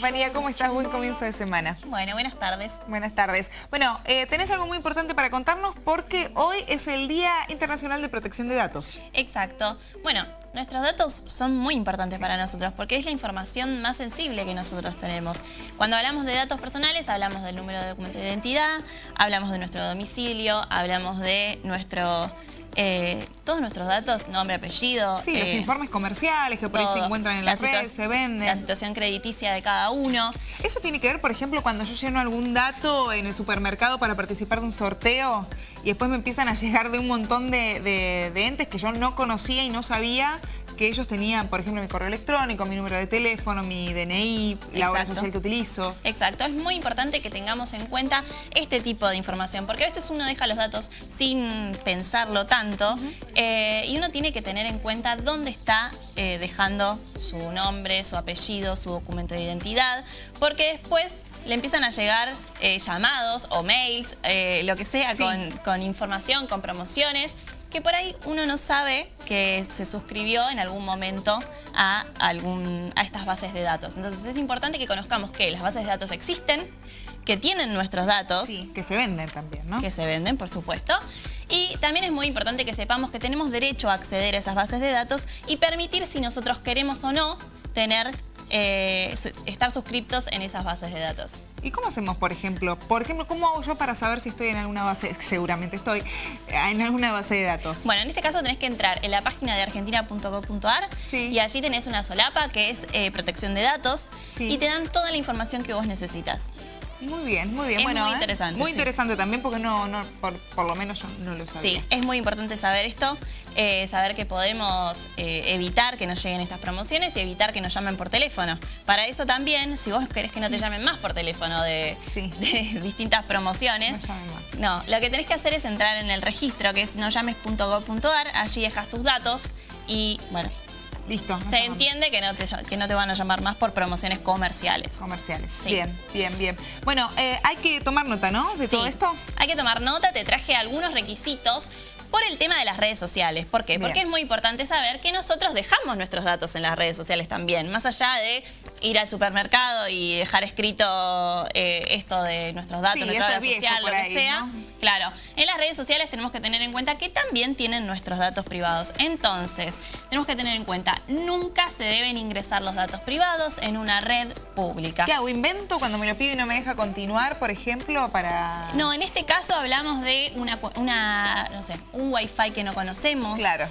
Estefanía, ¿cómo estás? Buen comienzo de semana. Bueno, buenas tardes. Buenas tardes. Bueno, tenés algo muy importante para contarnos porque hoy es el Día Internacional de Protección de Datos. Exacto. Bueno, nuestros datos son muy importantes para nosotros porque es la información más sensible que nosotros tenemos. Cuando hablamos de datos personales, hablamos del número de documento de identidad, hablamos de nuestro domicilio, hablamos de todos nuestros datos, nombre, apellido. Sí, los informes comerciales que por ahí se encuentran en las redes, se venden. La situación crediticia de cada uno. Eso tiene que ver, por ejemplo, cuando yo lleno algún dato en el supermercado para participar de un sorteo y después me empiezan a llegar de un montón de entes que yo no conocía y no sabía que ellos tenían, por ejemplo, mi correo electrónico, mi número de teléfono, mi DNI, la obra social que utilizo. Exacto, es muy importante que tengamos en cuenta este tipo de información, porque a veces uno deja los datos sin pensarlo tanto y uno tiene que tener en cuenta dónde está dejando su nombre, su apellido, su documento de identidad, porque después le empiezan a llegar llamados o mails, lo que sea, sí, con información, con promociones, que por ahí uno no sabe que se suscribió en algún momento a estas bases de datos. Entonces es importante que conozcamos que las bases de datos existen, que tienen nuestros datos. Sí, que se venden también, ¿no? Que se venden, por supuesto. Y también es muy importante que sepamos que tenemos derecho a acceder a esas bases de datos y permitir, si nosotros queremos o no, estar suscriptos en esas bases de datos. ¿Y cómo hacemos, por ejemplo? ¿Cómo hago yo para saber si estoy en alguna base? Seguramente estoy en alguna base de datos. Bueno, en este caso tenés que entrar en la página de argentina.gov.ar y allí tenés una solapa que es protección de datos y te dan toda la información que vos necesitas. Muy bien, muy bien. Es muy interesante. Muy interesante también porque por lo menos yo no lo sabía. Sí, es muy importante saber esto, saber que podemos evitar que nos lleguen estas promociones y evitar que nos llamen por teléfono. Para eso también, si vos querés que no te llamen más por teléfono de distintas promociones, no, lo que tenés que hacer es entrar en el registro que es noyames.gov.ar, allí dejas tus datos y bueno, listo. Se entiende que no te van a llamar más por promociones comerciales. Sí. Bien, bien, bien. Bueno, hay que tomar nota, ¿no? De todo esto. Hay que tomar nota. Te traje algunos requisitos por el tema de las redes sociales. ¿Por qué? Porque es muy importante saber que nosotros dejamos nuestros datos en las redes sociales también. Más allá de ir al supermercado y dejar escrito esto de nuestros datos, nuestra red social, lo que sea. ¿No? Claro, en las redes sociales tenemos que tener en cuenta que también tienen nuestros datos privados. Entonces, tenemos que tener en cuenta, nunca se deben ingresar los datos privados en una red pública. ¿Qué hago? ¿Invento cuando me lo pide y no me deja continuar, por ejemplo, para...? No, en este caso hablamos de no sé, un Wi-Fi que no conocemos. Claro.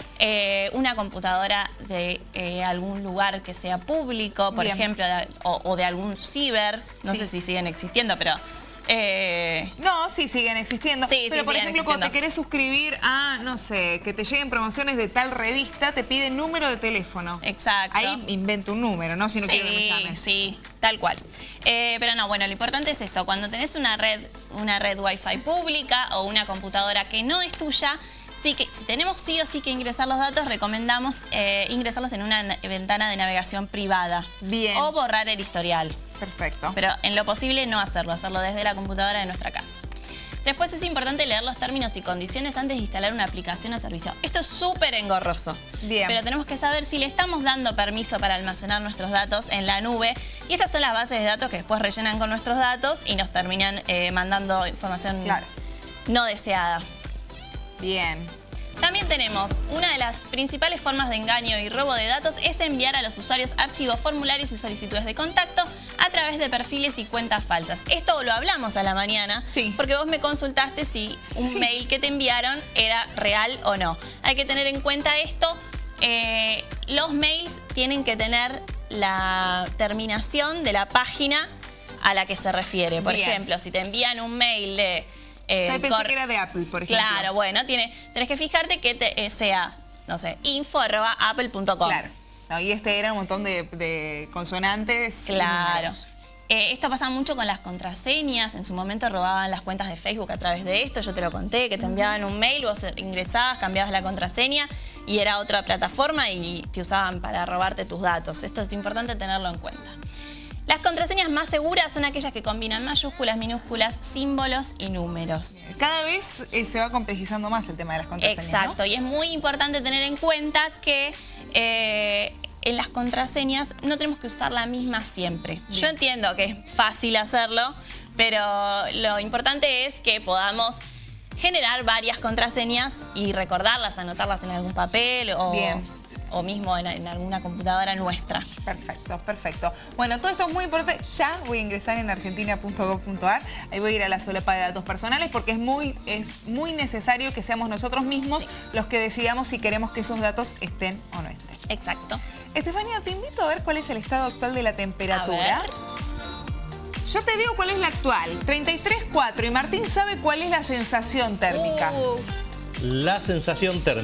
Una computadora de algún lugar que sea público, por ejemplo, o de algún ciber. No sé si siguen existiendo, pero... No, sí siguen existiendo. Pero por ejemplo, cuando te querés suscribir a, no sé, que te lleguen promociones de tal revista, te pide número de teléfono. Exacto. Ahí invento un número, ¿no? Si no quiero que me llamen. Sí, tal cual. Pero no, bueno, lo importante es esto. Cuando tenés una red Wi-Fi pública o una computadora que no es tuya, si tenemos sí o sí que ingresar los datos, recomendamos ingresarlos en una ventana de navegación privada. Bien. O borrar el historial. Perfecto. Pero en lo posible no hacerlo desde la computadora de nuestra casa. Después es importante leer los términos y condiciones antes de instalar una aplicación o servicio. Esto es súper engorroso. Bien. Pero tenemos que saber si le estamos dando permiso para almacenar nuestros datos en la nube. Y estas son las bases de datos que después rellenan con nuestros datos y nos terminan mandando información no deseada. Bien. También tenemos una de las principales formas de engaño y robo de datos es enviar a los usuarios archivos, formularios y solicitudes de contacto a través de perfiles y cuentas falsas. Esto lo hablamos a la mañana porque vos me consultaste si un mail que te enviaron era real o no. Hay que tener en cuenta esto. Los mails tienen que tener la terminación de la página a la que se refiere. Por ejemplo, si te envían un mail de... Yo pensé que era de Apple, por ejemplo. Claro, bueno, tenés que fijarte que sea, no sé, info@apple.com. Claro. No, y este era un montón de consonantes. Claro. Esto pasa mucho con las contraseñas. En su momento robaban las cuentas de Facebook a través de esto. Yo te lo conté, que te enviaban un mail, vos ingresabas, cambiabas la contraseña y era otra plataforma y te usaban para robarte tus datos. Esto es importante tenerlo en cuenta. Las contraseñas más seguras son aquellas que combinan mayúsculas, minúsculas, símbolos y números. Cada vez se va complejizando más el tema de las contraseñas, exacto, ¿no? Y es muy importante tener en cuenta que en las contraseñas no tenemos que usar la misma siempre. Yo entiendo que es fácil hacerlo, pero lo importante es que podamos generar varias contraseñas y recordarlas, anotarlas en algún papel o mismo en alguna computadora nuestra. Perfecto, perfecto. Bueno, todo esto es muy importante. Ya voy a ingresar en argentina.gov.ar. Ahí voy a ir a la solapa de datos personales porque es muy necesario que seamos nosotros mismos los que decidamos si queremos que esos datos estén o no estén. Exacto. Estefanía, te invito a ver cuál es el estado actual de la temperatura. A ver. Yo te digo cuál es la actual, 33,4. Y Martín sabe cuál es la sensación térmica. La sensación térmica.